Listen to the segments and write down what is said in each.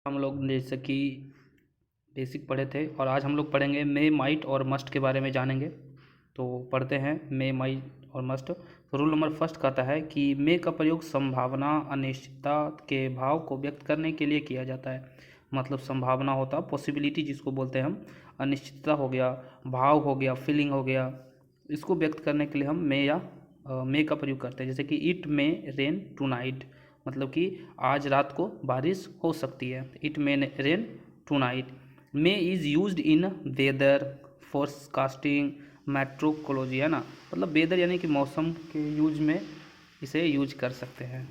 हम लोग जैसे कि बेसिक पढ़े थे और आज हम लोग पढ़ेंगे मे, माइट और मस्ट के बारे में जानेंगे। तो पढ़ते हैं मे, माइट और मस्ट। तो रूल नंबर फर्स्ट कहता है कि मे का प्रयोग संभावना, अनिश्चितता के भाव को व्यक्त करने के लिए किया जाता है। मतलब संभावना होता, पॉसिबिलिटी जिसको बोलते हैं हम, अनिश्चितता हो गया, भाव हो गया, फीलिंग हो गया, इसको व्यक्त करने के लिए हम मे या मे का प्रयोग करते हैं। जैसे कि it may rain tonight, मतलब कि आज रात को बारिश हो सकती है। It may rain tonight. May is used in weather forecasting meteorology, है ना, मतलब वेदर यानी कि मौसम के यूज में इसे यूज कर सकते हैं।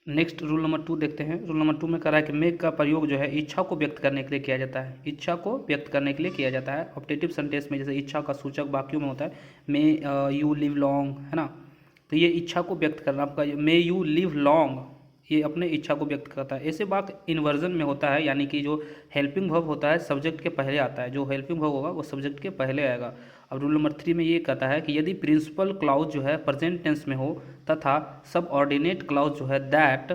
नेक्स्ट रूल नंबर 2 देखते हैं। रूल नंबर 2 में कह रहा है कि मे का प्रयोग जो है इच्छा को व्यक्त करने के लिए किया जाता है। इच्छा को व्यक्त करने के लिए किया जाता है ऑप्टेटिव सेंटेंस में, जैसे इच्छा का सूचक वाक्यों में होता है मे यू लिव लॉन्ग, है ना। तो ये इच्छा को व्यक्त करना, आपका मे यू लिव लॉन्ग, ये अपने इच्छा को व्यक्त करता है। ऐसे वाक्य इन्वर्जन में होता है, यानी कि जो हेल्पिंग वर्ब होता है सब्जेक्ट के पहले आता है। जो हेल्पिंग वर्ब होगा वो सब्जेक्ट के पहले आएगा। अब रूल नंबर 3 में ये कहता है कि यदि प्रिंसिपल क्लाउज जो है प्रेजेंट टेंस में हो तथा सबऑर्डिनेट क्लाउज जो है दैट,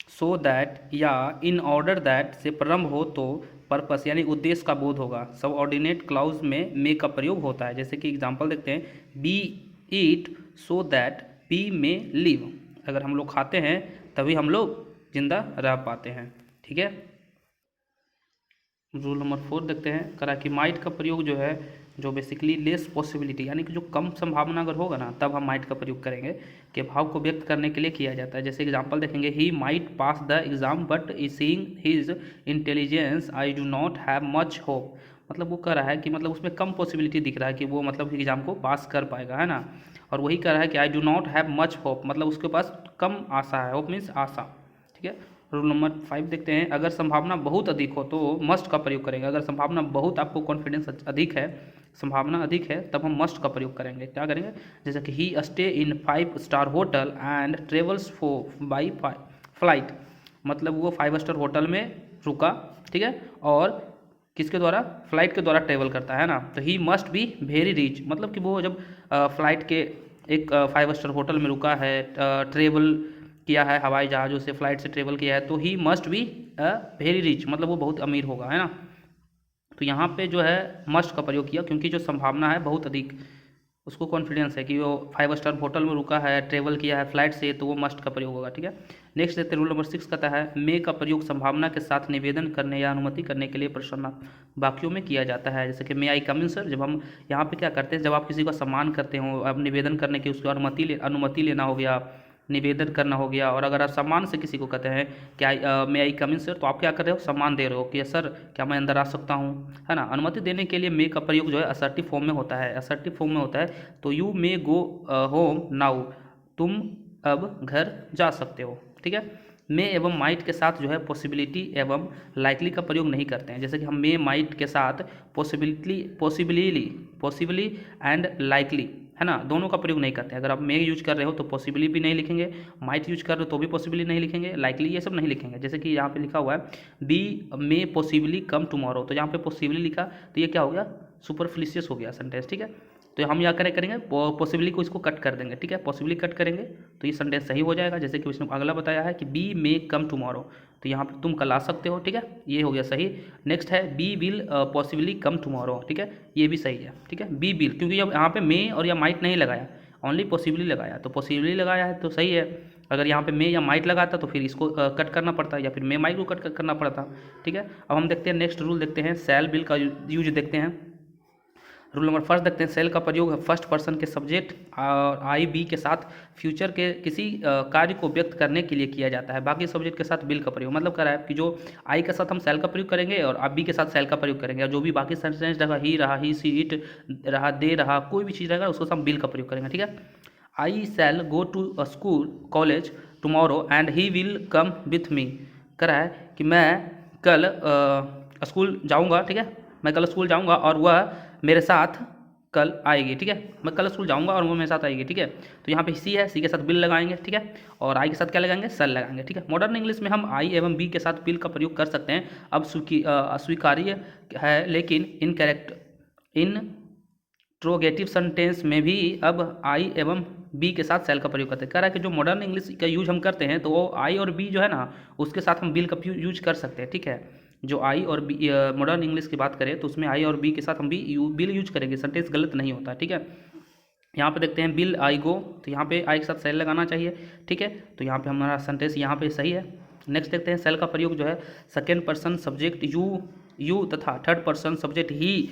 सो दैट या इन ऑर्डर दैट से प्रारंभ हो तो पर्पस यानी उद्देश्य का बोध होगा। सबऑर्डिनेट क्लाउज में मे का प्रयोग होता है। जैसे कि एग्जांपल देखते हैं, we eat so that we may live. अगर हम लोग खाते हैं तभी हम लोग जिंदा रह पाते हैं, ठीक है। रूल नंबर 4 देखते हैं, करा कि माइट का प्रयोग जो है, जो बेसिकली लेस पॉसिबिलिटी यानी कि जो कम संभावना अगर होगा ना, तब हम माइट का प्रयोग करेंगे, के भाव को व्यक्त करने के लिए किया जाता है। जैसे एग्जांपल देखेंगे, he might pass the exam but seeing his intelligence I do not have much hope. मतलब वो कह रहा है कि मतलब उसमें कम पॉसिबिलिटी दिख रहा है कि वो मतलब एग्जाम को पास कर पाएगा, है ना। और वही कह रहा है कि I do not have much hope, मतलब उसके पास कम आशा है। होप मीन्स आशा, ठीक है। रूल नंबर 5 देखते हैं, अगर संभावना बहुत अधिक हो तो मस्ट का प्रयोग करेंगे। अगर संभावना बहुत, आपको कॉन्फिडेंस अधिक है, संभावना अधिक है, तब हम मस्ट का प्रयोग करेंगे। क्या करेंगे, जैसे कि he stay in 5 star hotel and travels by flight, मतलब वो 5 स्टार होटल में रुका, ठीक है, और किसके द्वारा, फ्लाइट के द्वारा ट्रेवल करता है ना। तो he must be very rich, मतलब कि वो जब फ्लाइट के एक 5 स्टार होटल में रुका है, ट्रेवल किया है हवाई जहाज़ों से, फ्लाइट से ट्रेवल किया है, तो he must be very rich, मतलब वो बहुत अमीर होगा, है ना। तो यहाँ पे जो है मस्ट का प्रयोग किया, क्योंकि जो संभावना है बहुत अधिक, उसको कॉन्फिडेंस है कि वो 5 स्टार होटल में रुका है, ट्रेवल किया है फ्लाइट से, तो वो मस्ट का प्रयोग होगा, ठीक है। नेक्स्ट देखते हैं, रूल नंबर 6 कहता है मे का प्रयोग संभावना के साथ निवेदन करने या अनुमति करने के लिए प्रश्नार्थक वाक्यों में किया जाता है। जैसे कि मे आई कम इन सर, जब हम यहाँ पे क्या करते हैं, जब आप किसी का सम्मान करते हो, अब निवेदन करने की उसकी अनुमति लेना हो गया, निवेदन करना हो गया। और अगर आप सम्मान से किसी को कहते हैं क्या मे आई कम इन सर, तो आप क्या कर रहे हो, सम्मान दे रहे हो कि सर क्या मैं अंदर आ सकता हूँ, है ना। अनुमति देने के लिए मे का प्रयोग जो है असर्टिव फॉर्म में होता है। असर्टिव फॉर्म में होता है, तो you may go home now, तुम अब घर जा सकते हो, ठीक है। मे एवं माइट के साथ जो है पॉसिबिलिटी एवं लाइकली का प्रयोग नहीं करते हैं। जैसे कि हम मे माइट के साथ पॉसिबली एंड लाइकली, है ना, दोनों का प्रयोग नहीं करते हैं। अगर आप मे यूज कर रहे हो तो पॉसिबली भी नहीं लिखेंगे, माइट यूज कर रहे हो तो भी पॉसिबली नहीं लिखेंगे, लाइकली ये सब नहीं लिखेंगे। जैसे कि यहाँ पे लिखा हुआ है बी मे पॉसिबली कम टुमारो, तो यहाँ पे पॉसिबली लिखा, तो ये क्या हो गया, सुपरफ्लिशियस हो गया सेंटेंस, ठीक है। तो हम यहाँ करेंगे पॉसिबली को इसको कट कर देंगे, ठीक है, पॉसिबली कट करेंगे तो ये सेंटेंस सही हो जाएगा। जैसे कि उसने अगला बताया है कि बी मे कम टुमारो, तो यहाँ पे तुम कल आ सकते हो, ठीक है, ये हो गया सही। नेक्स्ट है we will possibly come tomorrow, ठीक है, ये भी सही है, ठीक है। बी विल, क्योंकि अब यहाँ पे मे और या माइट नहीं लगाया, ओनली पॉसिबली लगाया, तो पॉसिबली लगाया है तो सही है। अगर यहाँ पे मे या माइट लगाता तो फिर इसको कट करना पड़ता, या फिर मे माइट को कट करना पड़ता, ठीक है। अब हम देखते हैं नेक्स्ट रूल देखते हैं, सेल बिल का यूज देखते हैं। रूल नंबर फर्स्ट देखते हैं, सेल का प्रयोग फर्स्ट पर्सन के सब्जेक्ट और आई बी के साथ फ्यूचर के किसी कार्य को व्यक्त करने के लिए किया जाता है। बाकी सब्जेक्ट के साथ बिल का प्रयोग, मतलब कह रहा है कि जो आई के साथ हम सेल का प्रयोग करेंगे और आप बी के साथ सेल का प्रयोग करेंगे, और जो भी बाकी सेंटेंस रहा, ही रहा, ही सी इट रहा, दे रहा, कोई भी चीज़ रहेगा उसको हम बिल का प्रयोग करेंगे, ठीक है। I shall go to school college tomorrow and he will come with me, कह रहा है कि मैं कल स्कूल जाऊँगा, ठीक है, मैं कल स्कूल जाऊँगा और वह मेरे साथ कल आएगी, ठीक है, मैं कल स्कूल जाऊँगा और वो मेरे साथ आएगी, ठीक है। तो यहाँ पे सी है, सी के साथ बिल लगाएंगे, ठीक है, और आई के साथ क्या लगाएंगे, सेल लगाएंगे, ठीक है। मॉडर्न इंग्लिश में हम आई एवं बी के साथ बिल का प्रयोग कर सकते हैं। अब अस्वीकार्य है, लेकिन इंट्रोगेटिव सेंटेंस में भी अब आई एवं बी के साथ सेल का प्रयोग करते हैं। कह रहा है कि जो मॉडर्न इंग्लिश का यूज हम करते हैं तो वो आई और बी जो है ना उसके साथ हम बिल का यूज कर सकते हैं, ठीक है। जो आई और बी मॉडर्न इंग्लिश की बात करें तो उसमें आई और बी के साथ हम बिल यूज करेंगे, सेंटेंस गलत नहीं होता, ठीक है। यहाँ पे देखते हैं बिल आई गो, तो यहाँ पे आई के साथ सेल लगाना चाहिए, ठीक है। तो यहाँ पे हमारा सेंटेंस यहाँ पे सही है। नेक्स्ट देखते हैं सेल का प्रयोग जो है सेकेंड पर्सन सब्जेक्ट यू तथा third person subject he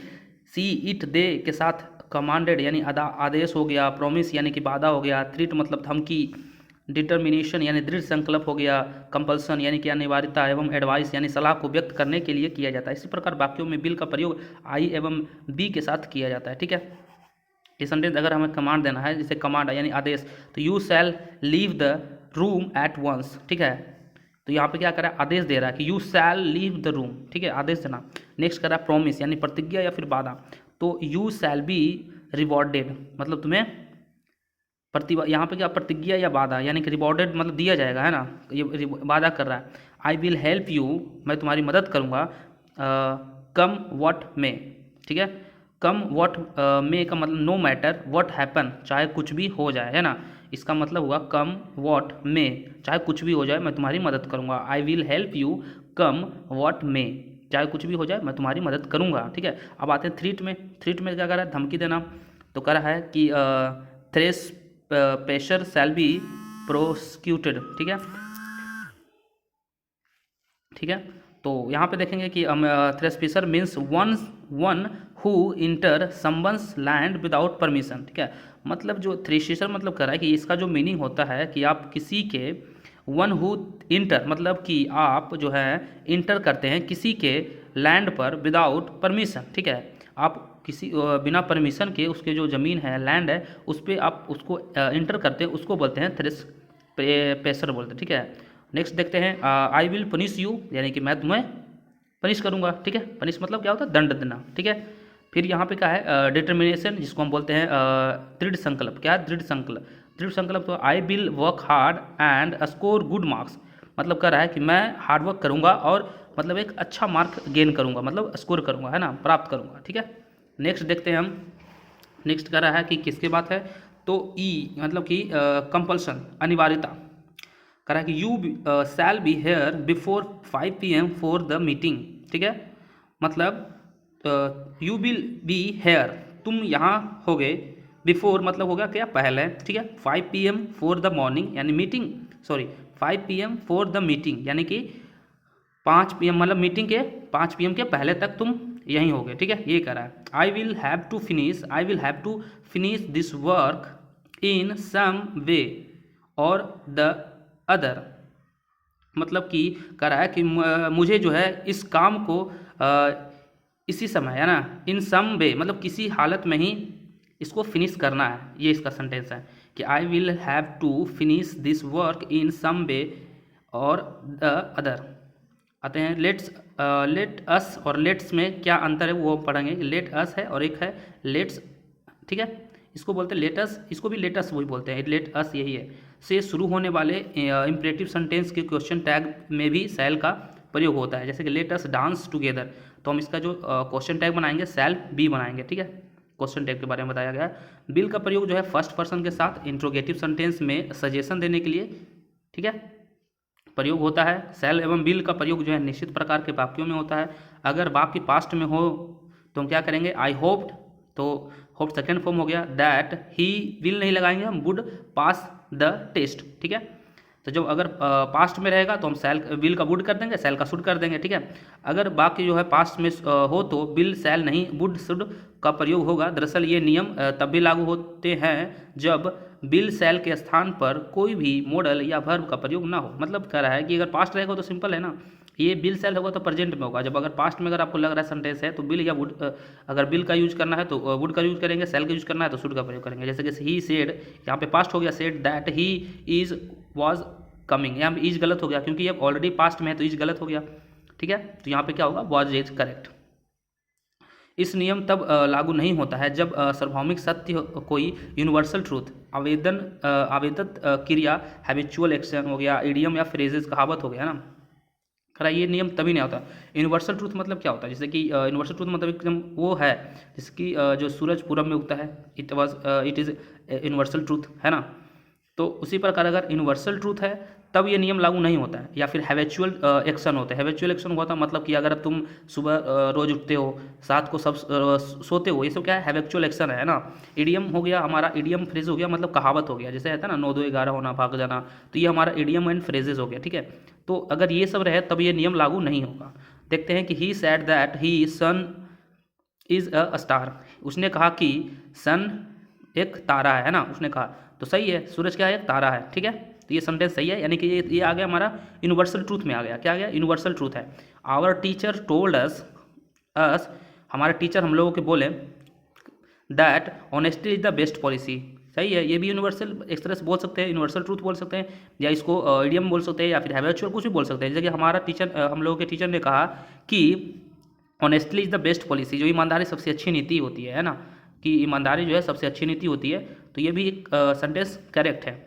see it they के साथ कमांडेड यानी आदेश हो गया, प्रोमिस यानी कि वादा हो गया, थ्रीट मतलब धमकी, डिटर्मिनेशन यानी दृढ़ संकल्प हो गया, कंपल्सन यानी कि अनिवार्यता एवं एडवाइस यानी सलाह को व्यक्त करने के लिए किया जाता है। इसी प्रकार वाक्यों में बिल का प्रयोग आई एवं बी के साथ किया जाता है, ठीक है। ये सेंटेंस अगर हमें कमांड देना है, जैसे कमांड यानी आदेश, तो you shall leave the room at once, ठीक है। तो यहाँ पे क्या कर रहा है, आदेश दे रहा है कि you shall leave the room, ठीक है, आदेश देना। नेक्स्ट कर रहा है प्रॉमिस यानी प्रतिज्ञा या फिर वादा, तो यू शैल बी रिवॉर्डेड मतलब तुम्हें यहाँ पे क्या प्रतिज्ञा या वादा यानी कि रिवॉर्डेड मतलब दिया जाएगा, है ना, ये वादा कर रहा है। आई विल हेल्प यू मैं तुम्हारी मदद करूँगा, कम व्हाट में, ठीक है। कम व्हाट में का मतलब नो मैटर व्हाट हैपन चाहे कुछ भी हो जाए, है ना। इसका मतलब हुआ कम व्हाट में चाहे कुछ भी हो जाए मैं तुम्हारी मदद करूँगा। I will help you come what में चाहे कुछ भी हो जाए मैं तुम्हारी मदद करूँगा, ठीक है। अब आते हैं थ्रीट में। थ्रीट में क्या कर रहा है, धमकी देना। तो कह रहा है कि trespasser shall be prosecuted, ठीक है, ठीक है। तो यहाँ पे देखेंगे कि trespasser means one who enter someone's land without permission, ठीक है। मतलब जो थ्रेसपेशर मतलब कर रहा है कि इसका जो मीनिंग होता है कि आप किसी के वन हु इंटर मतलब कि आप जो है इंटर करते हैं किसी के लैंड पर विदाउट परमिशन, ठीक है। आप किसी बिना परमिशन के उसके जो ज़मीन है लैंड है उस पर आप उसको इंटर करते हैं, उसको बोलते हैं थ्रेसपेशर बोलते हैं, ठीक है। नेक्स्ट देखते हैं आई विल पनिश यू यानी कि मैं तुम्हें पनिश करूंगा, ठीक है। पनिश मतलब क्या होता है, दंड देना, ठीक है। फिर यहाँ पे क्या है डिटर्मिनेशन जिसको हम बोलते हैं दृढ़ संकल्प। क्या है दृढ़ संकल्प, दृढ़ संकल्प तो I will work hard and score good marks मतलब कह रहा है कि मैं हार्ड वर्क करूँगा और मतलब एक अच्छा मार्क गेन करूँगा मतलब स्कोर करूँगा, है ना, प्राप्त करूँगा, ठीक है। नेक्स्ट देखते हैं हम, नेक्स्ट कह रहा है कि किसकी बात है, तो ई मतलब कि कंपल्सन अनिवार्यता। कह रहा है कि you shall be here before 5 PM for the meeting, ठीक है। मतलब यू विल बी हेयर तुम यहाँ हो गए, बिफोर मतलब होगा क्या पहले, ठीक है। 5 PM फॉर द मॉर्निंग यानी meeting 5 PM for the meeting यानी कि 5 PM मतलब मीटिंग के 5 PM के पहले तक तुम यहीं हो गए, ठीक है। ये कह रहा है I will have to finish this work in some way or the other मतलब कि कह रहा है कि मुझे जो है इस काम को इसी समय, है ना, इन सम वे मतलब किसी हालत में ही इसको फिनिश करना है। ये इसका सेंटेंस है कि I will have to finish this work in some way or the other. आते हैं लेट अस और लेट्स में क्या अंतर है वो पढ़ेंगे। लेट अस है और एक है लेट्स, ठीक है। इसको बोलते हैं लेटस, इसको भी लेटस वही बोलते हैं, लेट अस यही है। से शुरू होने वाले इंपरेटिव सेंटेंस के क्वेश्चन टैग में भी शैल का प्रयोग होता है। जैसे कि लेट अस डांस टुगेदर, तो हम इसका जो क्वेश्चन टैग बनाएंगे शैल बी बनाएंगे, ठीक है। क्वेश्चन टैग के बारे में बताया गया है। बिल का प्रयोग जो है फर्स्ट पर्सन के साथ इंट्रोगेटिव सेंटेंस में सजेशन देने के लिए, ठीक है, प्रयोग होता है। शैल एवं बिल का प्रयोग जो है निश्चित प्रकार के वाक्यों में होता है। अगर वाक्य पास्ट में हो तो हम क्या करेंगे, आई होप्ड, तो होप सेकेंड फॉर्म हो गया। दैट ही विल नहीं लगाएंगे, हम वुड पास द टेस्ट, ठीक है। तो जब अगर पास्ट में रहेगा तो हम शैल विल का वुड कर देंगे, शैल का शुड कर देंगे, ठीक है। अगर वाक्य जो है पास्ट में हो तो विल शैल नहीं वुड शुड का प्रयोग होगा। दरअसल ये नियम तब भी लागू होते हैं जब विल शैल के स्थान पर कोई भी मॉडल या वर्ब का प्रयोग ना हो। मतलब कह रहा है कि अगर पास्ट रहेगा तो सिंपल है ना, ये विल शैल होगा तो प्रेजेंट में होगा। जब अगर पास्ट में अगर आपको लग रहा है सेंटेंस है तो विल या वुड, अगर विल का यूज करना है तो वुड का यूज करेंगे, शैल का यूज करना है तो शुड का प्रयोग करेंगे। जैसे कि ही सेड, यहाँ पे पास्ट हो गया, said that he is was coming, यहाँ पे इज गलत हो गया क्योंकि ये ऑलरेडी पास्ट में है तो इज गलत हो गया, ठीक है। तो यहाँ पे क्या होगा, वाज इज करेक्ट। इस नियम तब लागू नहीं होता है जब सार्वभौमिक सत्य कोई यूनिवर्सल ट्रूथ आवेदित क्रिया हैबिचुअल एक्शन हो गया, इडियम या फ्रेजेस कहावत हो गया ना, करा ये नियम तभी नहीं होता। यूनिवर्सल ट्रूथ मतलब क्या होता है, जैसे कि यूनिवर्सल ट्रूथ मतलब एकदम वो है जिसकी जो सूरज पूरब में उगता है, इट इज़ यूनिवर्सल ट्रूथ, है ना। तो उसी प्रकार अगर यूनिवर्सल ट्रूथ है तब ये नियम लागू नहीं होता है। या फिर हैबिचुअल एक्शन होता है। हैबिचुअल एक्शन हुआ था मतलब कि अगर अब तुम सुबह रोज उठते हो, साथ को सब सोते हो, ये सब क्या है, हैबिचुअल एक्शन है ना। इडियम हो गया हमारा, इडियम फ्रेज हो गया मतलब कहावत हो गया, जैसे रहता है ना 9 2 11 होना, भाग जाना, तो ये हमारा इडियम एंड फ्रेजेस हो गया, ठीक है। तो अगर ये सब रहे तब ये नियम लागू नहीं होगा। देखते हैं कि he said that the sun is a star, उसने कहा कि सन एक तारा है ना, उसने कहा, तो सही है, सूरज क्या है, एक तारा है, ठीक है। तो ये सेंटेंस सही है, यानी कि ये आ गया हमारा यूनिवर्सल ट्रूथ में आ गया। क्या आ गया, यूनिवर्सल ट्रूथ है। आवर टीचर टोल्ड अस हमारे टीचर हम लोगों के बोले that honesty is the best policy, सही है। ये भी यूनिवर्सल एक तरह से बोल सकते हैं, यूनिवर्सल ट्रूथ बोल सकते हैं, या इसको इडियम बोल सकते हैं, या फिर हैबिचुअल कुछ भी बोल सकते हैं। जैसे कि हमारा टीचर हम लोगों के टीचर ने कहा कि honestly is the best policy, जो ईमानदारी सबसे अच्छी नीति होती है ना, कि ईमानदारी जो है सबसे अच्छी नीति होती है। तो ये भी एक सेंटेंस करेक्ट है।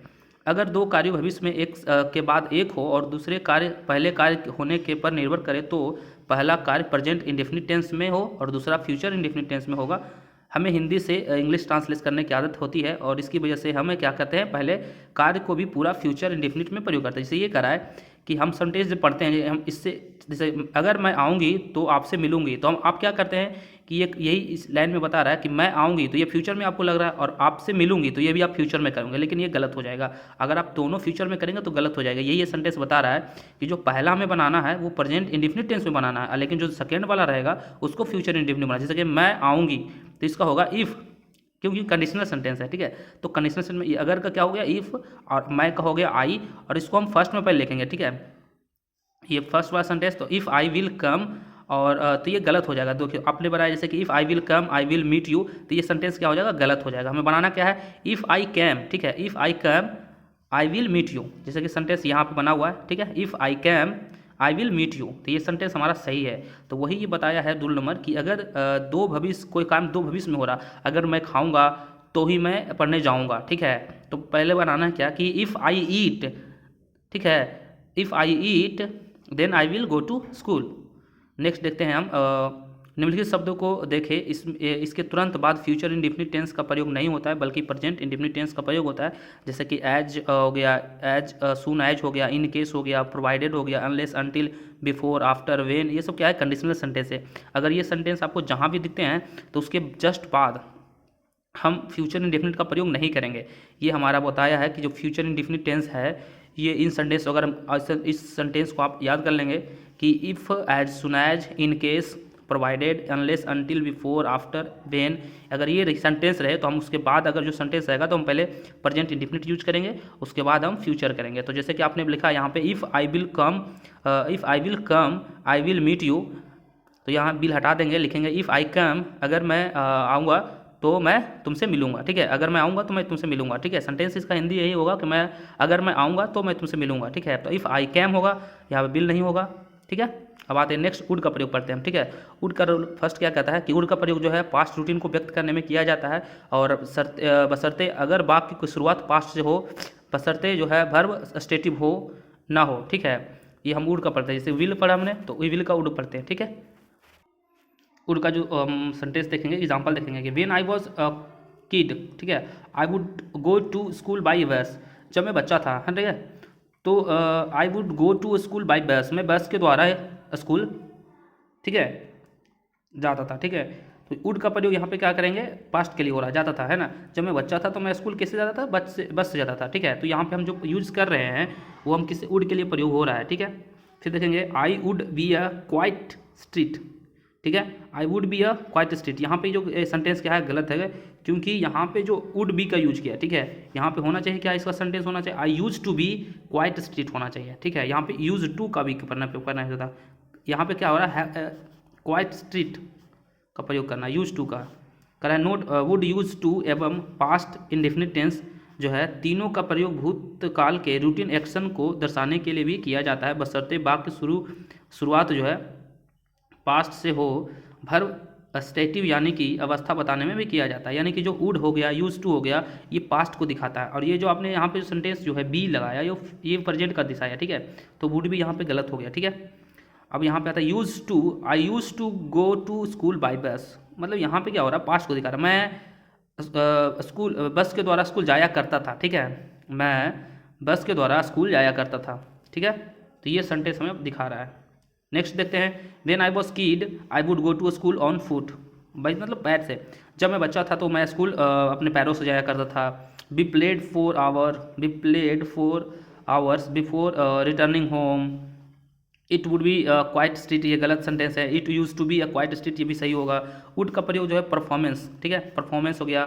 अगर दो कार्य भविष्य में एक के बाद एक हो और दूसरे कार्य पहले कार्य होने के पर निर्भर करे तो पहला कार्य प्रेजेंट इंडेफिनिट टेंस में हो और दूसरा फ्यूचर इंडेफिनिट टेंस में होगा। हमें हिंदी से इंग्लिश ट्रांसलेट करने की आदत होती है और इसकी वजह से हमें क्या कहते हैं, पहले कार्य को भी पूरा फ्यूचर इंडेफिनिट में प्रयोग करते हैं। जैसे ये करा है कि हम सेंटेंस जब पढ़ते हैं, हम इससे जैसे अगर मैं आऊँगी तो आपसे मिलूंगी, तो हम आप क्या करते हैं कि ये यही इस लाइन में बता रहा है कि मैं आऊँगी तो ये फ्यूचर में आपको लग रहा है, और आपसे मिलूंगी तो ये भी आप फ्यूचर में करोगे, लेकिन ये गलत हो जाएगा। अगर आप दोनों फ्यूचर में करेंगे तो गलत हो जाएगा। यही ये सेंटेंस बता रहा है कि जो पहला हमें बनाना है वो प्रेजेंट इंडेफिनिट टेंस में बनाना है, लेकिन जो सेकेंड वाला रहेगा उसको फ्यूचर इंडेफिनिट बनाना। जैसे कि मैं आऊँगी तो इसका होगा इफ़, क्योंकि कंडीशनल सेंटेंस है, ठीक है। तो कंडीशनल सेंटेंस में अगर का क्या हो गया, इफ़, और मैं का हो गया आई, और इसको हम फर्स्ट में पहले लिखेंगे, ठीक है। ये फर्स्ट वाला सेंटेंस, तो इफ़ आई विल कम, और तो ये गलत हो जाएगा। देखिए आपने बनाया जैसे कि if I will come I will meet you, तो ये सेंटेंस क्या हो जाएगा, गलत हो जाएगा। हमें बनाना क्या है, इफ़ आई कैम, ठीक है, if I came I will meet you, जैसे कि सेंटेंस यहाँ पे बना हुआ है, ठीक है। If I came I will meet you, तो ये सेंटेंस हमारा सही है। तो वही ये बताया है दूल नंबर कि अगर दो भविष्य, कोई काम दो भविष्य में हो रहा, अगर मैं खाऊंगा तो ही मैं पढ़ने जाऊंगा, ठीक है। तो पहले बनाना है क्या कि इफ़ आई ईट, ठीक है, if I eat then I will go to school. Next देखते हैं हम निम्नलिखित शब्दों को देखें, इसके तुरंत बाद फ्यूचर इंडेफिनिट टेंस का प्रयोग नहीं होता है बल्कि प्रेजेंट इंडेफिनिट टेंस का प्रयोग होता है। जैसे कि एज हो गया, एज सून एज हो गया, इन केस हो गया, प्रोवाइडेड हो गया, unless until, before, after, when, ये सब क्या है, कंडीशनल सेंटेंस है। अगर ये सेंटेंस आपको जहाँ भी दिखते हैं तो उसके जस्ट बाद हम फ्यूचर इंडेफिनिट का प्रयोग नहीं करेंगे। ये हमारा बताया है कि जो फ्यूचर इंडेफिनिट टेंस है, ये इन सेंटेंस, अगर हम इस सेंटेंस को आप याद कर लेंगे कि if, as, soon as, in case, provided, unless, until, before, after, when, अगर ये सेंटेंस रहे तो हम उसके बाद अगर जो सेंटेंस रहेगा तो हम पहले प्रेजेंट इंडेफिनिट यूज करेंगे, उसके बाद हम फ्यूचर करेंगे। तो जैसे कि आपने लिखा यहाँ पे if I will come I will meet you, तो यहाँ बिल हटा देंगे, लिखेंगे इफ़ आई कम, अगर मैं आऊँगा तो मैं तुमसे मिलूंगा, ठीक है। अगर मैं आऊँगा तो मैं तुमसे मिलूंगा, ठीक है। सेंटेंस इसका हिंदी यही होगा कि मैं, अगर मैं आऊँगा तो मैं तुमसे मिलूंगा, ठीक है। तो इफ़ आई कैम होगा, यहाँ पे बिल नहीं होगा, ठीक है। अब आते हैं नेक्स्ट, वुड का प्रयोग करते हैं, ठीक है। वुड का फर्स्ट क्या कहता है कि वुड का प्रयोग जो है पास्ट रूटीन को व्यक्त करने में किया जाता है, और बशर्ते अगर वाक्य की शुरुआत पास्ट से हो, बशर्ते जो है वर्ब स्टेटिव हो ना हो, ठीक है। ये हम वुड का पढ़ते हैं, जैसे विल पढ़ा हमने तो विल का वुड पढ़ते हैं, ठीक है। वुड का जो सेंटेंस देखेंगे, एग्जाम्पल देखेंगे कि व्हेन आई वॉज किड, ठीक है, I would go to school by bus, जब मैं बच्चा था, ठीक है, तो I would go to school by bus, मैं बस के द्वारा स्कूल, ठीक है, जाता था, ठीक है। तो वुड का प्रयोग यहाँ पे क्या करेंगे, पास्ट के लिए हो रहा है, जाता था, है ना। जब मैं बच्चा था तो मैं स्कूल कैसे जाता था, बस से जाता था, ठीक है। तो यहाँ पे हम जो यूज़ कर रहे हैं वो हम किस वुड के लिए प्रयोग हो रहा है, ठीक है। फिर देखेंगे I would be a quite street, ठीक है, I would be a quite street, यहाँ पे जो सेंटेंस क्या है, गलत है, क्योंकि यहाँ पे जो वुड बी का यूज किया, ठीक है। यहाँ पे होना चाहिए क्या, इसका सेंटेंस होना चाहिए I use to be quite street होना चाहिए, ठीक है। यहाँ पे यूज टू का भी करना होता, यहाँ पे क्या हो रहा है, क्वाइट स्ट्रीट का प्रयोग करना, यूज टू का कर है। नोट वुड, यूज टू एवं पास्ट इंडेफिनिट टेंस जो है, तीनों का प्रयोग भूतकाल के रूटीन एक्शन को दर्शाने के लिए भी किया जाता है, बशर्ते वाक्य शुरुआत जो है पास्ट से हो। वर्ब स्टेटिव यानी कि अवस्था बताने में भी किया जाता है, यानी कि जो वुड हो गया, यूज टू हो गया, ये पास्ट को दिखाता है, और ये जो आपने यहाँ पे सेंटेंस जो है बी लगाया, ये प्रेजेंट का दिशा है, ठीक है। तो वुड भी यहाँ पे गलत हो गया, ठीक है। अब यहाँ पे आता है use to, I use to go to school by bus, मतलब यहाँ पे क्या हो रहा है, पास्ट को दिखा रहा है। मैं स्कूल बस के द्वारा स्कूल जाया करता था, ठीक है, मैं बस के द्वारा स्कूल जाया करता था, ठीक है। तो ये सेंटेंस हमें दिखा रहा है। नेक्स्ट देखते हैं, when I was kid I would go to school on foot, भाई मतलब पैर से। जब मैं बच्चा था तो मैं स्कूल अपने पैरों से जाया करता था। We played for hours before returning home, it would be quite street, ये गलत सेंटेंस है। It use to be a quite street, ये भी सही होगा। वुड का प्रयोग जो है परफॉर्मेंस, ठीक है, परफॉर्मेंस हो गया।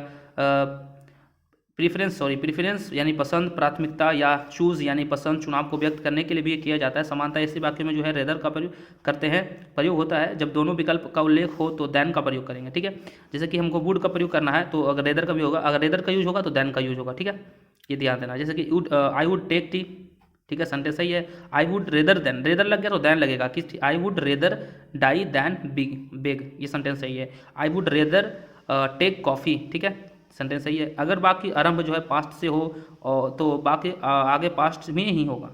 प्रीफरेंस यानी पसंद, प्राथमिकता या चूज यानी पसंद, चुनाव को व्यक्त करने के लिए भी ये किया जाता है। समानता ऐसे वाक्य में जो है रेदर का प्रयोग करते हैं, प्रयोग होता है जब दोनों विकल्प का उल्लेख हो तो देन का प्रयोग करेंगे, ठीक है। जैसे कि हमको वुड का प्रयोग करना है तो अगर रेदर का भी होगा, अगर रेदर का यूज होगा तो देन का यूज होगा, ठीक है, ये ध्यान देना। जैसे कि आई वुड टेक टी, ठीक है, सेंटेंस सही है। I would rather than, rather लग गया तो देन लगेगा कि I would rather die than beg, ये सेंटेंस सही है। I would rather take coffee, ठीक है, सेंटेंस सही है। अगर बाकी आरंभ जो है पास्ट से हो तो बाकी आगे पास्ट में ही होगा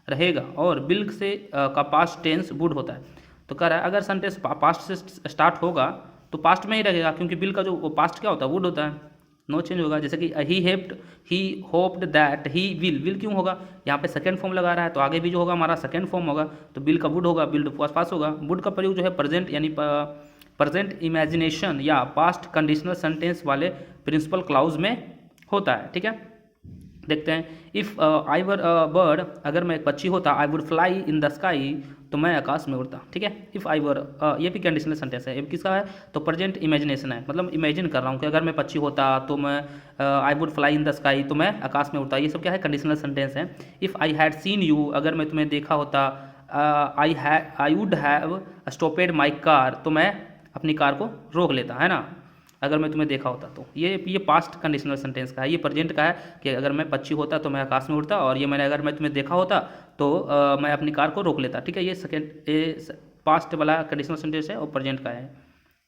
रहेगा, और बिल से का पास्ट टेंस वुड होता है। तो कह रहा है अगर सेंटेंस पास्ट से स्टार्ट होगा तो पास्ट में ही रहेगा, क्योंकि बिल का जो पास्ट क्या होता है, वुड होता है, नो चेंज होगा। जैसे कि ही होप्ड दैट ही विल क्यों होगा, यहाँ पे सेकेंड फॉर्म लगा रहा है तो आगे भी जो होगा हमारा सेकेंड फॉर्म होगा, तो बिल का वुड होगा, बिल पास होगा। वुड का प्रयोग जो है प्रेजेंट यानी प्रेजेंट इमेजिनेशन या पास्ट कंडीशनल सेंटेंस वाले प्रिंसिपल क्लाउज में होता है, ठीक है। देखते हैं, if I were a bird, अगर मैं एक पक्षी होता, I would fly in the sky, तो मैं आकाश में उड़ता, ठीक है। इफ़ आई वर, ये भी कंडीशनल सेंटेंस है, ये किसका है, तो प्रेजेंट इमेजिनेशन है, मतलब इमेजिन कर रहा हूँ कि अगर मैं पक्षी होता तो मैं I would fly in the sky, तो मैं आकाश में उड़ता, ये सब क्या है, कंडीशनल सेंटेंस है। If I had seen you, अगर मैं तुम्हें देखा होता, I would have stopped my car, तो मैं अपनी कार को रोक लेता, है ना, अगर मैं तुम्हें देखा होता तो। ये पास्ट कंडीशनल सेंटेंस का है, ये प्रेजेंट का है कि अगर मैं पक्षी होता तो मैं आकाश में उड़ता, और ये मैंने अगर मैं तुम्हें देखा होता तो मैं अपनी कार को रोक लेता, ठीक है। ये पास्ट वाला कंडीशनल सेंटेंस है और प्रेजेंट का है।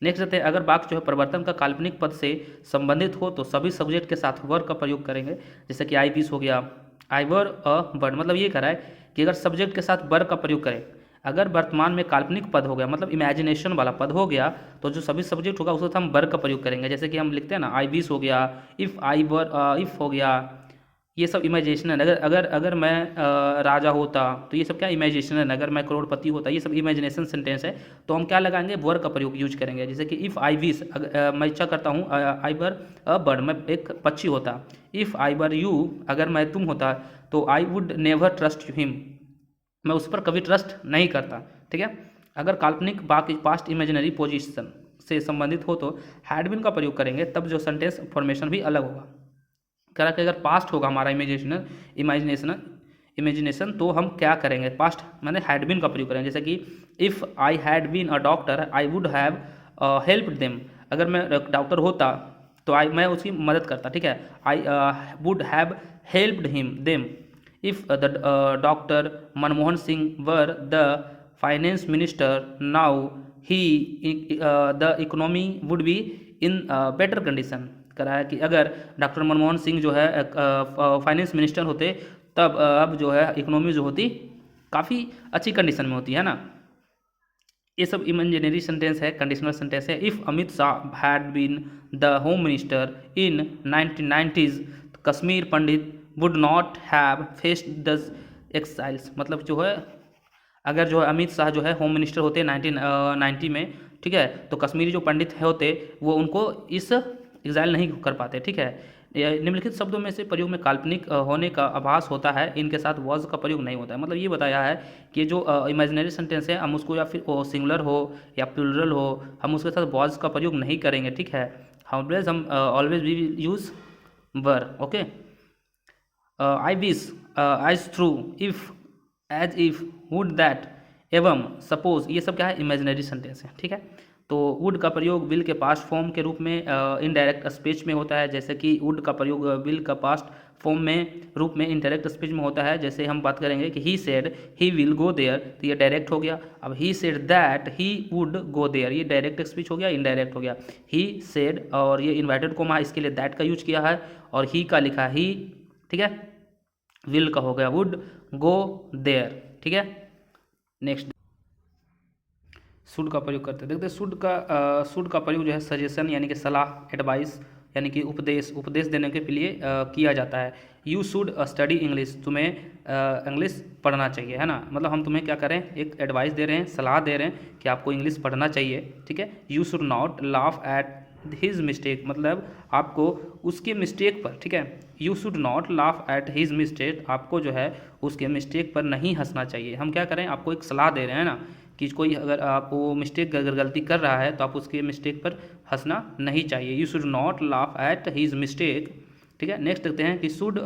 नेक्स्ट आते हैं, अगर वाक्य जो है परिवर्तन का काल्पनिक पद से संबंधित हो तो सभी सब्जेक्ट के साथ वर का प्रयोग करेंगे। जैसे कि आई विश हो गया, आई वर अ बर्ड, मतलब ये कह रहा है कि अगर सब्जेक्ट के साथ वर का प्रयोग करें, अगर वर्तमान में काल्पनिक पद हो गया मतलब इमेजिनेशन वाला पद हो गया, तो जो सभी सब्जेक्ट होगा उसको हम वर का प्रयोग करेंगे। जैसे कि हम लिखते हैं ना, आई विश हो गया, इफ़ आई वर, इफ़ हो गया, ये सब इमेजिनेशन है। अगर अगर अगर मैं राजा होता, तो ये सब क्या इमेजिनेशन है। अगर मैं करोड़पति होता, ये सब इमेजिनेशन सेंटेंस है, तो हम क्या लगाएंगे, वर का प्रयोग यूज करेंगे। जैसे कि इफ़ आई विश, मैं इच्छा करता हूँ, आई वर अ बर्ड, मैं एक पक्षी होता। इफ़ आई वर यू, अगर मैं तुम होता, तो I would never trust him, मैं उस पर कभी ट्रस्ट नहीं करता, ठीक है। अगर काल्पनिक बाकी पास्ट इमेजिनरी पोजीशन से संबंधित हो तो हैड बीन का प्रयोग करेंगे, तब जो सेंटेंस फॉर्मेशन भी अलग होगा। कह रहा कि अगर पास्ट होगा हमारा इमेजिनेशन तो हम क्या करेंगे, पास्ट मैंने हैड बीन का प्रयोग करेंगे। जैसे कि if I had been a doctor I would have helped them, अगर मैं डॉक्टर होता तो मैं उसकी मदद करता, ठीक है। I would have helped him them. If the Dr. Manmohan Singh were the finance minister now, the economy would be in better condition। करा है कि अगर डॉक्टर मनमोहन सिंह जो है फाइनेंस मिनिस्टर होते, तब अब जो है इकोनॉमी जो होती काफ़ी अच्छी कंडीशन में होती है ना। ये सब इमेजिनरी सेंटेंस है, कंडीशनल सेंटेंस है। If Amit Shah had been the home minister in 1990s, Kashmir Pandit would not have faced the exiles, मतलब जो है अगर जो है अमित शाह जो है होम मिनिस्टर होते 1990 में, ठीक है, तो कश्मीरी जो पंडित होते वो उनको इस एग्जाइल नहीं कर पाते, ठीक है। निम्नलिखित शब्दों में से प्रयोग में काल्पनिक होने का आभास होता है, इनके साथ वॉज का प्रयोग नहीं होता है। मतलब ये बताया है कि जो इमेजिनरी सेंटेंस है हम उसको या फिर सिंगुलर हो या प्लूरल हो, हम उसके साथ वॉज का प्रयोग नहीं करेंगे, ठीक है। हम always we use were, okay. I wish, as though, if, as if, would that, एवं, सपोज, ये सब क्या है, इमेजिनरी सेंटेंस है, ठीक है। तो वुड का प्रयोग विल के पास्ट फॉर्म के रूप में इनडायरेक्ट स्पीच में होता है। जैसे कि वुड का प्रयोग विल का पास्ट फॉर्म में रूप में इनडायरेक्ट स्पीच में होता है। जैसे हम बात करेंगे कि he said he will go there, तो ये डायरेक्ट हो गया। अब he said that he would go there, ये डायरेक्ट स्पीच हो गया, इनडायरेक्ट हो गया। ही सेड, और ये इन्वर्टेड कोमा इसके लिए दैट का यूज किया है, और ही का लिखा ही, ठीक है। विल का हो गया वुड गो देयर, ठीक है। नेक्स्ट, शुड का प्रयोग करते हैं। देखते हैं शुड का प्रयोग जो है सजेशन यानी कि सलाह, एडवाइस यानी कि उपदेश देने के लिए किया जाता है। यू शुड स्टडी इंग्लिश, तुम्हें इंग्लिश पढ़ना चाहिए, है ना। मतलब हम तुम्हें क्या करें, एक एडवाइस दे रहे हैं, सलाह दे रहे हैं कि आपको इंग्लिश पढ़ना चाहिए, ठीक है। You should not laugh at his mistake, मतलब आपको उसके मिस्टेक पर, ठीक है। You should not laugh at his mistake, आपको जो है उसके मिस्टेक पर नहीं हंसना चाहिए। हम क्या करें, आपको एक सलाह दे रहे हैं ना कि कोई अगर आप वो मिस्टेक अगर गलती कर रहा है तो आप उसके मिस्टेक पर हंसना नहीं चाहिए। You should not laugh at his mistake, ठीक है। नेक्स्ट देखते हैं कि शुड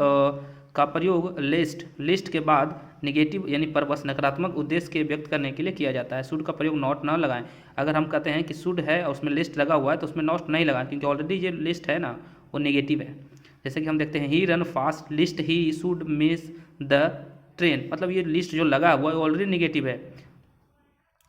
का प्रयोग लिस्ट के बाद निगेटिव यानी परपस नकारात्मक उद्देश्य के व्यक्त करने के लिए किया जाता है। शुड का प्रयोग नॉट ना लगाएं। अगर हम कहते हैं कि शुड है और उसमें लिस्ट लगा हुआ है तो उसमें नॉट नहीं लगाएं, क्योंकि ऑलरेडी ये लिस्ट है ना वो नेगेटिव है। जैसे कि हम देखते हैं he run fast lest he should miss the train, मतलब ये लिस्ट जो लगा हुआ है ऑलरेडी नेगेटिव है।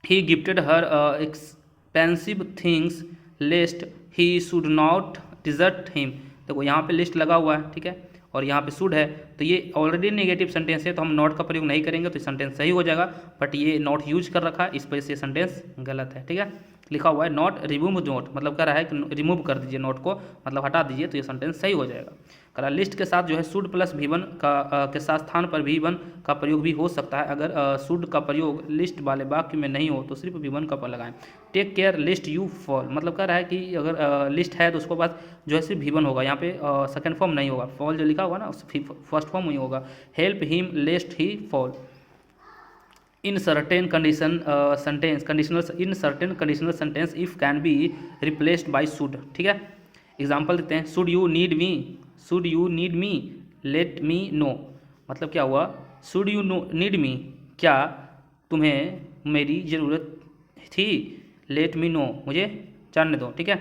He gifted her expensive things lest he should not desert him, देखो यहाँ पे लिस्ट लगा हुआ है, ठीक है, और यहाँ पे शुड है, तो ये ऑलरेडी नेगेटिव सेंटेंस है तो हम नॉट का प्रयोग नहीं करेंगे तो सेंटेंस सही हो जाएगा। बट ये नॉट यूज कर रखा है, इस वजह से सेंटेंस गलत है, ठीक है। लिखा हुआ है नॉट रिमूव नोट, मतलब कह रहा है कि रिमूव कर दीजिए नोट को, मतलब हटा दीजिए, तो ये सेंटेंस सही हो जाएगा। कह रहा लिस्ट के साथ जो है शुड प्लस V1 के साथ स्थान पर V1 का प्रयोग भी हो सकता है। अगर शुड का प्रयोग लिस्ट वाले वाक्य में नहीं हो तो सिर्फ V1 का पर लगाएं। Take care lest you fall, मतलब कह रहा है कि अगर लिस्ट है तो उसके बाद जो है सिर्फ V1 होगा, यहाँ पे सेकेंड फॉर्म नहीं होगा, फॉल जो लिखा होगा ना फर्स्ट फॉर्म ही होगा। Help him lest he fall in certain conditional sentence if can be replaced by should, ठीक है। एग्जाम्पल देते हैं, should you need me let me know, मतलब क्या हुआ, should you need me, क्या तुम्हें मेरी ज़रूरत थी, let me know, मुझे जानने दो, ठीक है।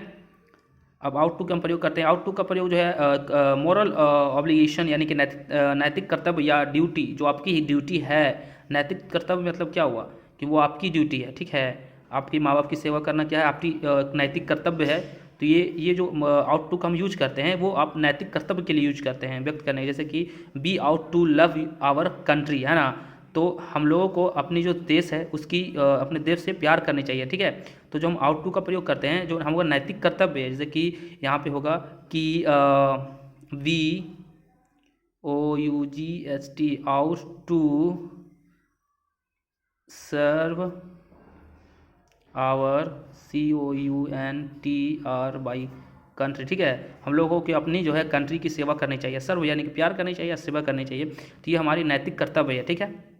अब आउट टू का हम प्रयोग करते हैं। आउट टू का प्रयोग जो है मॉरल ऑब्लिगेशन यानी कि नैतिक कर्तव्य या ड्यूटी, जो आपकी ही ड्यूटी है। नैतिक कर्तव्य मतलब क्या हुआ कि वो आपकी ड्यूटी है, ठीक है। आपकी माँ बाप की सेवा करना क्या है, आपकी नैतिक कर्तव्य है। तो ये जो आउट टू का हम यूज करते हैं वो आप नैतिक कर्तव्य के लिए यूज करते हैं व्यक्त करने, जैसे कि we ought to love our country, है ना। तो हम लोगों को अपनी जो देश है उसकी अपने देश से प्यार करनी चाहिए, ठीक है। तो जो हम आउट टू का प्रयोग करते हैं जो हमारा नैतिक कर्तव्य है, जैसे कि यहाँ पे होगा कि VOUGHT ought to serve our COUNTRY country, ठीक है। हम लोगों को अपनी जो है कंट्री की सेवा करनी चाहिए, सर्व यानी कि प्यार करनी चाहिए, सेवा करनी चाहिए, तो ये हमारी नैतिक कर्तव्य है, ठीक है।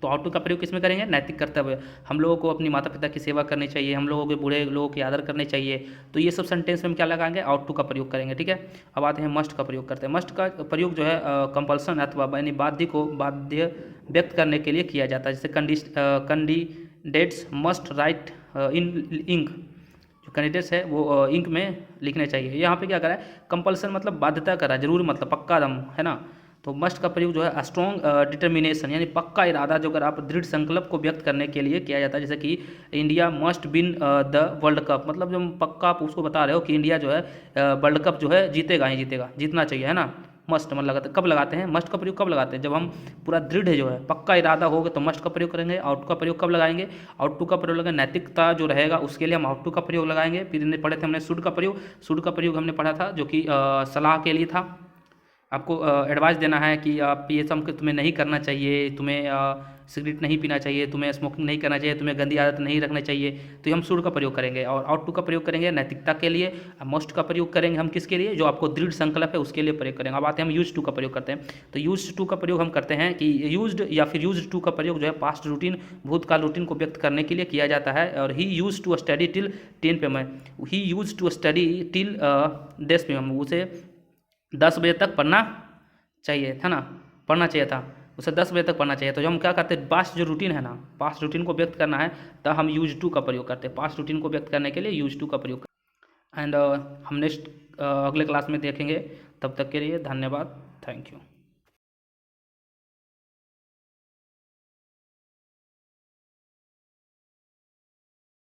तो आउट टू का प्रयोग किसमें करेंगे, नैतिक कर्तव्य। हम लोगों को अपनी माता पिता की सेवा करनी चाहिए, हम लोगों के बूढ़े लोगों की आदर करनी चाहिए, तो ये सब सेंटेंस में हम क्या लगाएंगे, आउट टू का प्रयोग करेंगे, ठीक है। अब आते हैं मस्ट का प्रयोग करते हैं। मस्ट का प्रयोग जो है कंपल्सन अथवा यानी बाध्य व्यक्त करने के लिए किया जाता है। जैसे कैंडिडेट्स मस्ट राइट इन इंक, जो कैंडिडेट्स है वो इंक में लिखने चाहिए। यहाँ पे क्या करा है, कंपल्सन मतलब बाध्यता करा, जरूर मतलब पक्का दम, है ना। तो मस्ट का प्रयोग जो है स्ट्रॉन्ग डिटर्मिनेशन यानी पक्का इरादा, जो अगर आप दृढ़ संकल्प को व्यक्त करने के लिए किया जाता है। जैसे कि India must win the world cup, मतलब जब पक्का आप उसको बता रहे हो कि इंडिया जो है वर्ल्ड कप जो है जीतेगा ही जीतेगा, जीतना चाहिए, है ना। मस्ट मतलब लगाते कब लगाते हैं, मस्ट का प्रयोग कब लगाते हैं, जब हम पूरा दृढ़ जो है पक्का इरादा होगा तो मस्ट का प्रयोग करेंगे। आउट का प्रयोग कब लगाएंगे, आउट टू का प्रयोग लगाएंगे, नैतिकता जो रहेगा उसके लिए हम आउट टू का प्रयोग लगाएंगे। फिर पढ़े थे हमने शुड का प्रयोग, शुड का प्रयोग हमने पढ़ा था जो कि सलाह के लिए था, आपको एडवाइस देना है कि आप ये सब तुम्हें नहीं करना चाहिए, तुम्हें सिगरेट नहीं पीना चाहिए, तुम्हें स्मोकिंग नहीं करना चाहिए, तुम्हें गंदी आदत नहीं रखना चाहिए, तो हम शुड का प्रयोग करेंगे। और आउट टू का प्रयोग करेंगे नैतिकता के लिए। मस्ट का प्रयोग करेंगे हम किसके लिए, जो आपको दृढ़ संकल्प है उसके लिए प्रयोग करेंगे। अब आते हैं हम यूज टू का प्रयोग करते हैं। तो यूज टू का प्रयोग हम करते हैं कि यूज्ड या फिर यूज टू का प्रयोग जो है पास्ट रूटीन भूतकाल रूटीन को व्यक्त करने के लिए किया जाता है। और he use to study till 10 PM, he use to study till 10 PM, उसे 10 बजे तक पढ़ना चाहिए था ना, पढ़ना चाहिए था, उसे 10 बजे तक पढ़ना चाहिए। तो जो हम क्या करते हैं, पास्ट जो रूटीन है ना, पास्ट रूटीन को व्यक्त करना है तो हम यूज टू का प्रयोग करते हैं। पास्ट रूटीन को व्यक्त करने के लिए यूज टू का प्रयोग एंड हम नेक्स्ट अगले क्लास में देखेंगे। तब तक के लिए धन्यवाद, थैंक यू।